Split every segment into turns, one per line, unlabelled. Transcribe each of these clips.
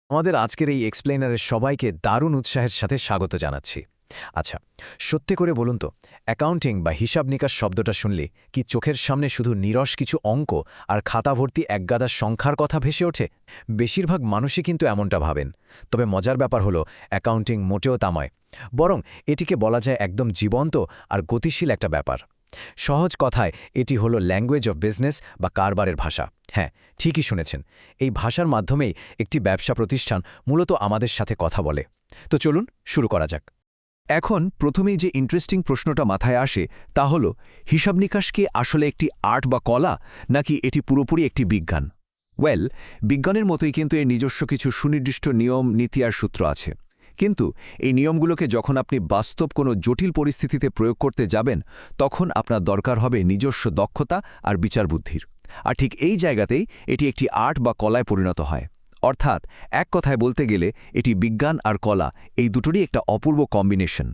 আমাদের আজকের এই এক্সপ্লেনারের সবাইকে দারুণ উৎসাহের সাথে স্বাগত জানাচ্ছি। আচ্ছা, সত্যি করে বলুন তো, অ্যাকাউন্টিং বা হিসাব নিকাশ শব্দটা শুনলে কি চোখের সামনে শুধু নীরস কিছু অঙ্ক আর খাতা ভর্তি একগাদা সংখ্যার কথা ভেসে ওঠে? বেশিরভাগ মানুষই কিন্তু এমনটা ভাবেন। তবে মজার ব্যাপার হলো, অ্যাকাউন্টিং মোটেও তাময়। বরং এটিকে বলা যায় একদম জীবন্ত আর গতিশীল একটা ব্যাপার। সহজ কথায় এটি হলো ল্যাঙ্গুয়েজ অফ বিজনেস বা কারবারের ভাষা। হ্যাঁ, ঠিকই শুনেছেন। এই ভাষার মাধ্যমেই একটি ব্যবসা প্রতিষ্ঠান মূলত আমাদের সাথে কথা বলে। তো চলুন শুরু করা যাক।
এখন প্রথমেই যে ইন্টারেস্টিং প্রশ্নটা মাথায় আসে তা হল, হিসাব নিকাশ কি আসলে একটি আর্ট বা কলা, নাকি এটি পুরোপুরি একটি বিজ্ঞান? বিজ্ঞানের মতোই কিন্তু এর নিজস্ব কিছু সুনির্দিষ্ট নিয়ম, নীতি আর সূত্র আছে। কিন্তু এই নিয়মগুলোকে যখন আপনি বাস্তব কোনো জটিল পরিস্থিতিতে প্রয়োগ করতে যাবেন, তখন আপনার দরকার হবে নিজস্ব দক্ষতা আর বিচার বুদ্ধির। আর ঠিক এই জায়গাতেই এটি একটি আর্ট বা কলায় পরিণত হয়। অর্থাৎ এক কথায় বলতে গেলে এটি বিজ্ঞান আর কলা, এই দুটোরই একটা অপূর্ব কম্বিনেশন।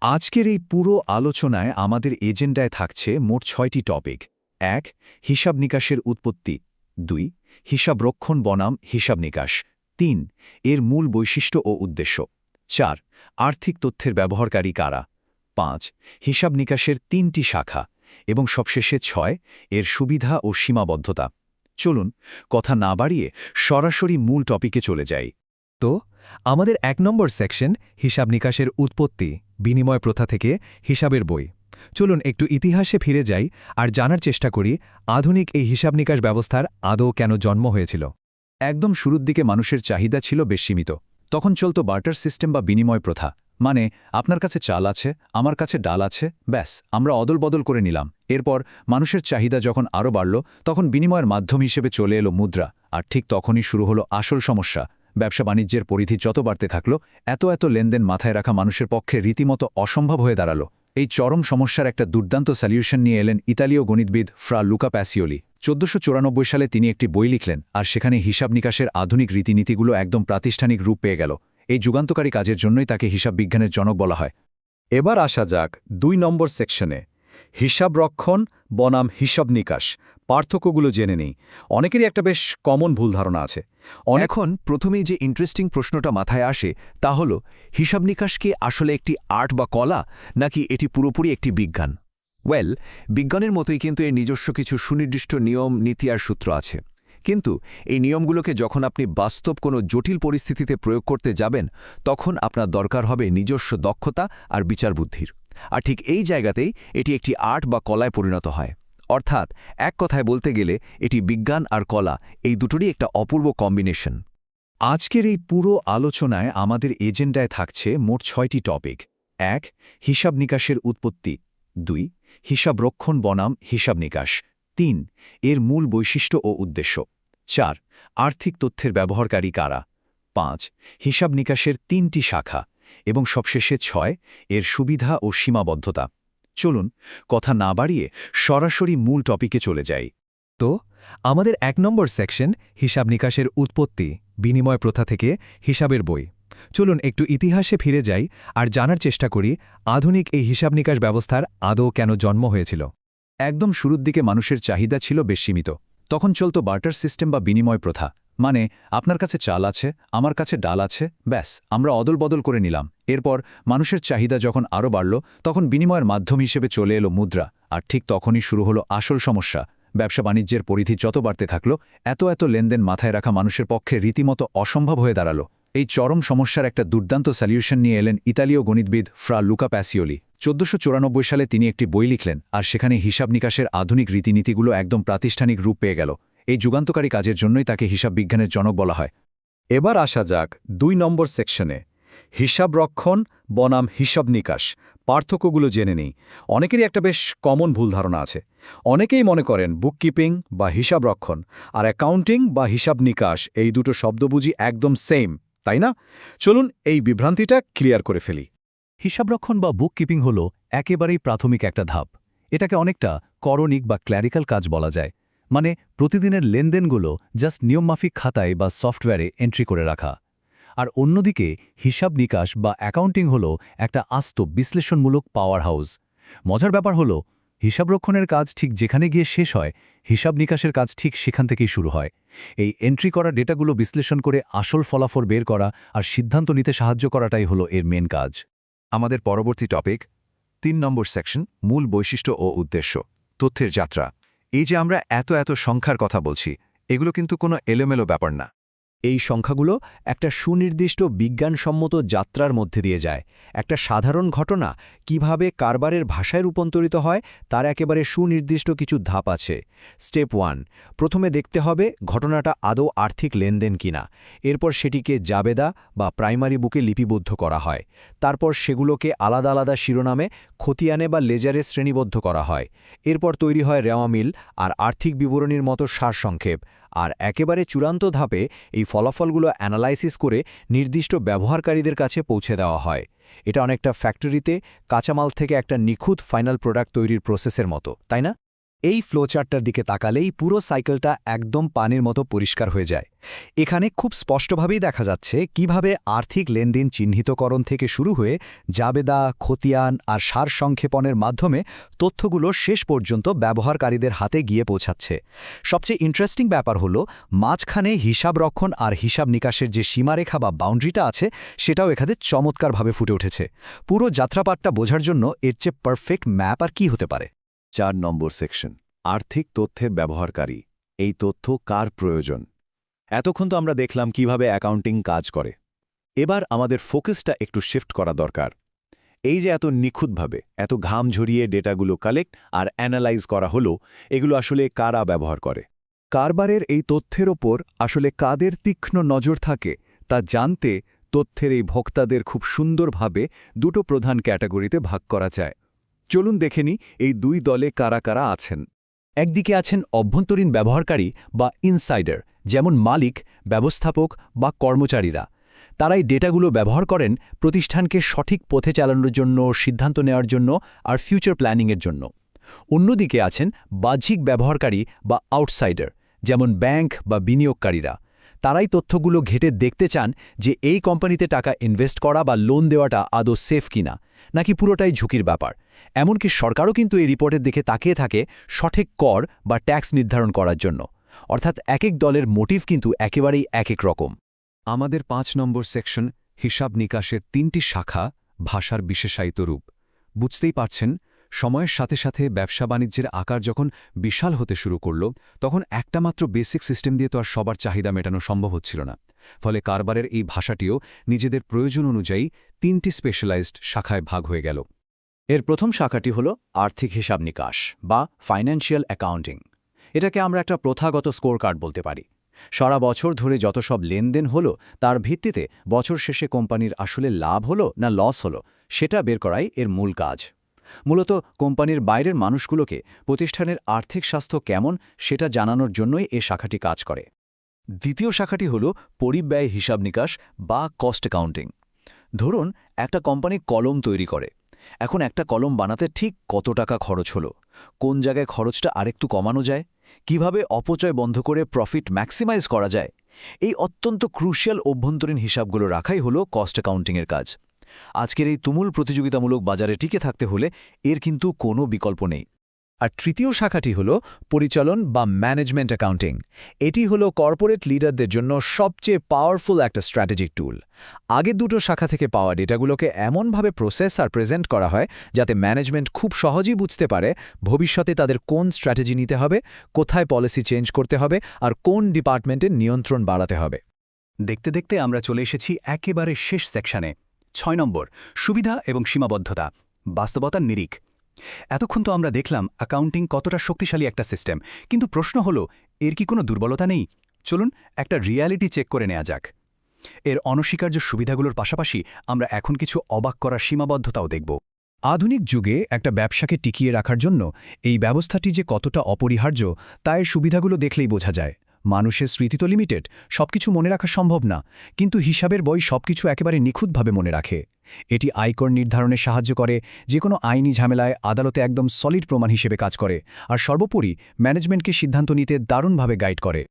আজকের এই পুরো আলোচনায় আমাদের এজেন্ডায় থাকছে মোট ৬টি টপিক। ১. হিসাব নিকাশের উৎপত্তি। ২. হিসাব রক্ষণ বনাম হিসাব নিকাশ। ৩. এর মূল বৈশিষ্ট্য ও উদ্দেশ্য। ৪. আর্থিক তথ্যের ব্যবহারকারী কারা। ৫. হিসাব নিকাশের ৩টি শাখা। এবং সবশেষে ৬. এর সুবিধা ও সীমাবদ্ধতা। চলুন, কথা না বাড়িয়ে সরাসরি মূল টপিকে চলে যাই।
তো আমাদের ১ নম্বর সেকশন, হিসাব নিকাশের উৎপত্তি, বিনিময় প্রথা থেকে হিসাবের বই। চলুন একটু ইতিহাসে ফিরে যাই আর জানার চেষ্টা করি আধুনিক এই হিসাব নিকাশ ব্যবস্থার আদৌ কেন জন্ম হয়েছিল।
একদম শুরুর দিকে মানুষের চাহিদা ছিল বেশ সীমিত। তখন চলত বার্টার সিস্টেম বা বিনিময় প্রথা। মানে, আপনার কাছে চাল আছে, আমার কাছে ডাল আছে, ব্যাস আমরা অদল বদল করে নিলাম। এরপর মানুষের চাহিদা যখন আরও বাড়ল, তখন বিনিময়ের মাধ্যম হিসেবে চলে এলো মুদ্রা। আর ঠিক তখনই শুরু হলো আসল সমস্যা। ব্যবসা বাণিজ্যের পরিধি যত বাড়তে থাকল, এত লেনদেন মাথায় রাখা মানুষের পক্ষে রীতিমতো অসম্ভব হয়ে দাঁড়ালো। এই চরম সমস্যার একটা দুর্দান্ত সলিউশন নিয়ে এলেন ইতালীয় গণিতবিদ ফ্রা লুকা প্যাসিওলি। ১৪৯৪ সালে তিনি একটি বই লিখলেন, আর সেখানে হিসাব নিকাশের আধুনিক রীতিনীতিগুলো একদম প্রাতিষ্ঠানিক রূপ পেয়ে গেল। এই যুগান্তকারী কাজের জন্যই তাকে হিসাব বিজ্ঞানের জনক বলা হয়। এবার আসা যাক ২ নম্বর সেকশনে, হিসাব রক্ষণ বনাম হিসাব নিকাশ। পার্থক্যগুলো জেনে নেই। অনেকেরই একটা বেশ কমন ভুল ধারণা আছে।
এখন প্রথমেই যে ইন্টারেস্টিং প্রশ্নটা মাথায় আসে তা হল, হিসাব নিকাশ কি আসলে একটি আর্ট বা কলা, নাকি এটি পুরোপুরি একটি বিজ্ঞান? বিজ্ঞানের মতোই কিন্তু এর নিজস্ব কিছু সুনির্দিষ্ট নিয়ম, নীতি আর সূত্র আছে। কিন্তু এই নিয়মগুলোকে যখন আপনি বাস্তব কোনো জটিল পরিস্থিতিতে প্রয়োগ করতে যাবেন, তখন আপনার দরকার হবে নিজস্ব দক্ষতা আর বিচার বুদ্ধির। আর ঠিক এই জায়গাতেই এটি একটি আর্ট বা কলায় পরিণত হয়। অর্থাৎ এক কথায় বলতে গেলে এটি বিজ্ঞান আর কলা, এই দুটোরই একটা অপূর্ব কম্বিনেশন।
আজকের এই পুরো আলোচনায় আমাদের এজেন্ডায় থাকছে মোট ৬টি টপিক। ১. হিসাব নিকাশের উৎপত্তি। ২. হিসাব রক্ষণ বনাম হিসাব নিকাশ। ৩. এর মূল বৈশিষ্ট্য ও উদ্দেশ্য। ৪. আর্থিক তথ্যের ব্যবহারকারী কারা। ৫. হিসাব নিকাশের ৩টি শাখা। এবং সবশেষে ৬. এর সুবিধা ও সীমাবদ্ধতা। চলুন, কথা না বাড়িয়ে সরাসরি মূল টপিকে চলে যাই।
তো আমাদের ১ নম্বর সেকশন, হিসাব নিকাশের উৎপত্তি, বিনিময় প্রথা থেকে হিসাবের বই। চলুন একটু ইতিহাসে ফিরে যাই আর জানার চেষ্টা করি আধুনিক এই হিসাব নিকাশ ব্যবস্থার আদৌ কেন জন্ম হয়েছিল।
একদম শুরুর দিকে মানুষের চাহিদা ছিল বেশ সীমিত। তখন চলত বার্টার সিস্টেম বা বিনিময় প্রথা। মানে, আপনার কাছে চাল আছে, আমার কাছে ডাল আছে, ব্যাস আমরা অদল বদল করে নিলাম। এরপর মানুষের চাহিদা যখন আরও বাড়ল, তখন বিনিময়ের মাধ্যম হিসেবে চলে এলো মুদ্রা। আর ঠিক তখনই শুরু হলো আসল সমস্যা। ব্যবসা বাণিজ্যের পরিধি যত বাড়তে থাকল, এত লেনদেন মাথায় রাখা মানুষের পক্ষে রীতিমতো অসম্ভব হয়ে দাঁড়ালো। এই চরম সমস্যার একটা দুর্দান্ত সলিউশন নিয়ে এলেন ইতালীয় গণিতবিদ ফ্রা লুকা প্যাসিওলি। ১৪৯৪ সালে তিনি একটি বই লিখলেন, আর সেখানে হিসাব নিকাশের আধুনিক রীতিনীতিগুলো একদম প্রাতিষ্ঠানিক রূপ পেয়ে গেল। এই যুগান্তকারী কাজের জন্যই তাকে হিসাব বিজ্ঞানের জনক বলা হয়। এবার আসা যাক ২ নম্বর সেকশনে, হিসাব রক্ষণ বনাম হিসাব নিকাশ। পার্থক্যগুলো জেনে নেই। অনেকেরই একটা বেশ কমন ভুল ধারণা আছে। অনেকেই মনে করেন বুককিপিং বা হিসাব রক্ষণ আর অ্যাকাউন্টিং বা হিসাব নিকাশ, এই দুটো শব্দ বুঝি একদম সেম, তাই না? চলুন এই বিভ্রান্তিটা ক্লিয়ার করে ফেলি।
হিসাবরক্ষণ বা বুককিপিং হল একেবারেই প্রাথমিক একটা ধাপ। এটাকে অনেকটা করণিক বা ক্ল্যারিক্যাল কাজ বলা যায়। মানে, প্রতিদিনের লেনদেনগুলো জাস্ট নিয়মমাফিক খাতায় বা সফটওয়্যারে এন্ট্রি করে রাখা। আর অন্যদিকে হিসাব নিকাশ বা অ্যাকাউন্টিং হল একটা আস্ত বিশ্লেষণমূলক পাওয়ার হাউস। মজার ব্যাপার হল, হিসাবরক্ষণের কাজ ঠিক যেখানে গিয়ে শেষ হয়, হিসাব নিকাশের কাজ ঠিক সেখান থেকেই শুরু হয়। এই এন্ট্রি করা ডেটাগুলো বিশ্লেষণ করে আসল ফলাফল বের করা আর সিদ্ধান্ত নিতে সাহায্য করাটাই হলো এর মেন কাজ।
আমাদের পরবর্তী টপিক 3 নম্বর সেকশন, মূল বৈশিষ্ট্য ও উদ্দেশ্য, তথ্যের যাত্রা। এই যে আমরা এত সংখ্যার কথা বলছি, এগুলো কিন্তু কোনো এলোমেলো ব্যাপার না।
এই সংখ্যাগুলো একটা সুনির্দিষ্ট বিজ্ঞানসম্মত যাত্রার মধ্যে দিয়ে যায়। একটা সাধারণ ঘটনা কিভাবে কারবারের ভাষায় রূপান্তরিত হয় তার একেবারে সুনির্দিষ্ট কিছু ধাপ আছে। স্টেপ 1, প্রথমে দেখতে হবে ঘটনাটা আদৌ আর্থিক লেনদেন কিনা। এরপর সেটিকে জাবেদা বা প্রাইমারি বুকে লিপিবদ্ধ করা হয়। তারপর সেগুলোকে আলাদা আলাদা শিরোনামে খতিয়ানে বা লেজারে শ্রেণীবদ্ধ করা হয়। এরপর তৈরি হয় রেওয়া মিল আর আর্থিক বিবরণীর মতো সারসংক্ষেপ। আর একেবারে চূড়ান্ত ধাপে এই ফলাফলগুলো অ্যানালাইসিস করে নির্দিষ্ট ব্যবহারকারীদের কাছে পৌঁছে দেওয়া হয়। এটা অনেকটা ফ্যাক্টরিতে কাঁচামাল থেকে একটা নিখুঁত ফাইনাল প্রোডাক্ট তৈরির প্রসেসের মতো, তাই না? এই ফ্লোচার্টটার দিকে তাকালেই পুরো সাইকেলটা একদম পানির মতো পরিষ্কার হয়ে যায়। এখানে খুব স্পষ্টভাবেই দেখা যাচ্ছে কিভাবে আর্থিক লেনদেন চিহ্নিতকরণ থেকে শুরু হয়ে জাবেদা, খতিয়ান আর সারসংক্ষেপণের মাধ্যমে তথ্যগুলো শেষ পর্যন্ত ব্যবহারকারীদের হাতে গিয়ে পৌঁছাচ্ছে। সবচেয়ে ইন্টারেস্টিং ব্যাপার হলো মাঝখানে হিসাবরক্ষণ আর হিসাব নিকাশের যে সীমারেখা বা বাউন্ডারিটা আছে সেটাও এখানে চমৎকারভাবে ফুটে উঠেছে। পুরো যাত্রাপাঠটা বোঝার জন্য এর চেয়ে পারফেক্ট ম্যাপ আর কি হতে পারে?
4 নম্বর সেকশন, আর্থিক তথ্যের ব্যবহারকারী। এই তথ্য কার প্রয়োজন? এতক্ষণ তো আমরা দেখলাম কিভাবে অ্যাকাউন্টিং কাজ করে। এবার আমাদের ফোকাসটা একটু শিফট করা দরকার। এই যে এত নিখুঁতভাবে, এত ঘাম ঝরিয়ে ডেটাগুলো কালেক্ট আর অ্যানালাইজ করা হলো, এগুলো আসলে কারা ব্যবহার করে? কারবারের এই তথ্যের ওপর আসলে কাদের তীক্ষ্ণ নজর থাকে তা জানতে তথ্যের এই ভোক্তাদের খুব সুন্দরভাবে দুটো প্রধান ক্যাটাগরিতে ভাগ করা যায়। চলুন দেখে নিই এই দুই দলে কারা কারা আছেন।
একদিকে আছেন অভ্যন্তরীণ ব্যবহারকারী বা ইনসাইডার, যেমন মালিক, ব্যবস্থাপক বা কর্মচারীরা। তারাই ডেটাগুলো ব্যবহার করেন প্রতিষ্ঠানকে সঠিক পথে চালানোর জন্য, সিদ্ধান্ত নেওয়ার জন্য আর ফিউচার প্ল্যানিংয়ের জন্য। অন্যদিকে আছেন বাহ্যিক ব্যবহারকারী বা আউটসাইডার, যেমন ব্যাংক বা বিনিয়োগকারীরা। তারাই তথ্যগুলো ঘেঁটে দেখতে চান যে এই কোম্পানিতে টাকা ইনভেস্ট করা বা লোন দেওয়াটা আদৌ সেফ কিনা, নাকি পুরোটাই ঝুঁকির ব্যাপার। এমনকি সরকারও কিন্তু এই রিপোর্টের দিকে তাকিয়ে থাকে সঠিক কর বা ট্যাক্স নির্ধারণ করার জন্য। অর্থাৎ এক দলের মোটিভ কিন্তু একেবারেই এক রকম।
আমাদের 5 নম্বর সেকশন, হিসাব নিকাশের 3টি শাখা, ভাষার বিশেষায়িত রূপ। বুঝতেই পারছেন, সময়ের সাথে সাথে ব্যবসা বাণিজ্যের আকার যখন বিশাল হতে শুরু করল, তখন একটা মাত্র বেসিক সিস্টেম দিয়ে তো আর সবার চাহিদা মেটানো সম্ভব হচ্ছিল না। ফলে কারবারের এই ভাষাটিও নিজেদের প্রয়োজন অনুযায়ী 3টি স্পেশালাইজড শাখায় ভাগ হয়ে গেল।
এর প্রথম শাখাটি হল আর্থিক হিসাব নিকাশ বা ফাইন্যান্সিয়াল অ্যাকাউন্টিং। এটাকে আমরা একটা প্রথাগত স্কোর কার্ড বলতে পারি। সারা বছর ধরে যত সব লেনদেন হলো তার ভিত্তিতে বছর শেষে কোম্পানির আসলে লাভ হলো না লস হলো সেটা বের করাই এর মূল কাজ। মূলত কোম্পানির বাইরের মানুষগুলোকে প্রতিষ্ঠানের আর্থিক স্বাস্থ্য কেমন সেটা জানানোর জন্যই এ শাখাটি কাজ করে। দ্বিতীয় শাখাটি হল পরিব্যয় হিসাব নিকাশ বা কস্ট অ্যাকাউন্টিং। ধরুন একটা কোম্পানি কলম তৈরি করে। এখন একটা কলম বানাতে ঠিক কত টাকা খরচ হলো, কোন জায়গায় খরচটা আরেকটু কমানো যায়, কিভাবে অপচয় বন্ধ করে প্রফিট ম্যাক্সিমাইজ করা যায়, এই অত্যন্ত ক্রুশিয়াল অভ্যন্তরীণ হিসাবগুলো রাখাই হলো কস্ট অ্যাকাউন্টিংয়ের কাজ। আজকের এই তুমুল প্রতিযোগিতামূলক বাজারে টিকে থাকতে হলে এর কিন্তু কোনো বিকল্প নেই। আর তৃতীয় শাখাটি হল পরিচালন বা ম্যানেজমেন্ট অ্যাকাউন্টিং। এটি হলো কর্পোরেট লিডারদের জন্য সবচেয়ে পাওয়ারফুল একটা স্ট্র্যাটেজিক টুল। আগের দুটো শাখা থেকে পাওয়া ডেটাগুলোকে এমনভাবে প্রসেস আর প্রেজেন্ট করা হয় যাতে ম্যানেজমেন্ট খুব সহজেই বুঝতে পারে ভবিষ্যতে তাদের কোন স্ট্র্যাটেজি নিতে হবে, কোথায় পলিসি চেঞ্জ করতে হবে আর কোন ডিপার্টমেন্টের নিয়ন্ত্রণ বাড়াতে হবে।
দেখতে দেখতে আমরা চলে এসেছি একেবারে শেষ সেকশনে, 6 নম্বর, সুবিধা এবং সীমাবদ্ধতা, বাস্তবতার নিরিখ। এতক্ষণ তো আমরা দেখলাম অ্যাকাউন্টিং কতটা শক্তিশালী একটা সিস্টেম, কিন্তু প্রশ্ন হলো এর কি কোনো দুর্বলতা নেই? চলুন একটা রিয়ালিটি চেক করে নেওয়া যাক। এর অনস্বীকার্য সুবিধাগুলোর পাশাপাশি আমরা এখন কিছু অবাক করার সীমাবদ্ধতাও দেখব। আধুনিক যুগে একটা ব্যবসাকে টিকিয়ে রাখার জন্য এই ব্যবস্থাটি যে কতটা অপরিহার্য তা এর সুবিধাগুলো দেখলেই বোঝা যায়। মানুষের স্মৃতি তো লিমিটেড, সবকিছু মনে রাখা সম্ভব না, কিন্তু হিসাবের বই সবকিছু একেবারে নিখুঁতভাবে মনে রাখে। এটি আয়কর নির্ধারণে সাহায্য করে, যে কোনো আইনি ঝামেলায় আদালতে একদম সলিড প্রমাণ হিসেবে কাজ করে, আর সর্বোপরি ম্যানেজমেন্টকে সিদ্ধান্ত নিতে দারুণভাবে গাইড করে।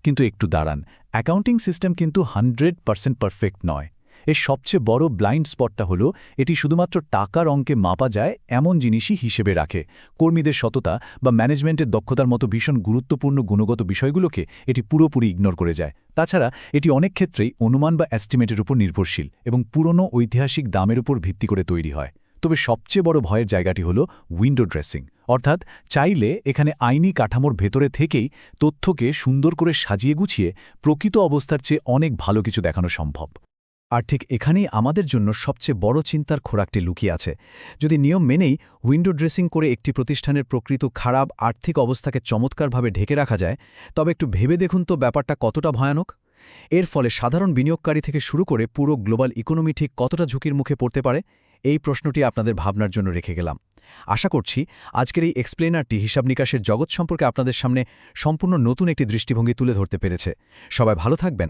কিন্তু একটু দাঁড়ান, অ্যাকাউন্টিং সিস্টেম কিন্তু 100% পারফেক্ট নয়। এর সবচেয়ে বড় ব্লাইন্ড স্পটটা হলো এটি শুধুমাত্র টাকার অঙ্কে মাপা যায় এমন জিনিসই হিসেবে রাখে। কর্মীদের সততা বা ম্যানেজমেন্টের দক্ষতার মতো ভীষণ গুরুত্বপূর্ণ গুণগত বিষয়গুলোকে এটি পুরোপুরি ইগনোর করে যায়। তাছাড়া এটি অনেক ক্ষেত্রেই অনুমান বা এস্টিমেটের উপর নির্ভরশীল এবং পুরনো ঐতিহাসিক দামের উপর ভিত্তি করে তৈরি হয়। তবে সবচেয়ে বড় ভয়ের জায়গাটি হল উইন্ডো ড্রেসিং, অর্থাৎ চাইলে এখানে আইনি কাঠামোর ভেতরে থেকেই তথ্যকে সুন্দর করে সাজিয়ে গুছিয়ে প্রকৃত অবস্থার চেয়ে অনেক ভালো কিছু দেখানো সম্ভব।
আর ঠিক এখানেই আমাদের জন্য সবচেয়ে বড় চিন্তার খোরাকটি লুকিয়ে আছে। যদি নিয়ম মেনেই উইন্ডো ড্রেসিং করে একটি প্রতিষ্ঠানের প্রকৃত খারাপ আর্থিক অবস্থাকে চমৎকারভাবে ঢেকে রাখা যায়, তবে একটু ভেবে দেখুন তো ব্যাপারটা কতটা ভয়ানক। এর ফলে সাধারণ বিনিয়োগকারী থেকে শুরু করে পুরো গ্লোবাল ইকোনমি ঠিক কতটা ঝুঁকির মুখে পড়তে পারে, এই প্রশ্নটি আপনাদের ভাবনার জন্য রেখে গেলাম। আশা করছি আজকের এই এক্সপ্লেনারটি হিসাব নিকাশের জগৎ সম্পর্কে আপনাদের সামনে সম্পূর্ণ নতুন একটি দৃষ্টিভঙ্গি তুলে ধরতে পেরেছে। সবাই ভালো থাকবেন।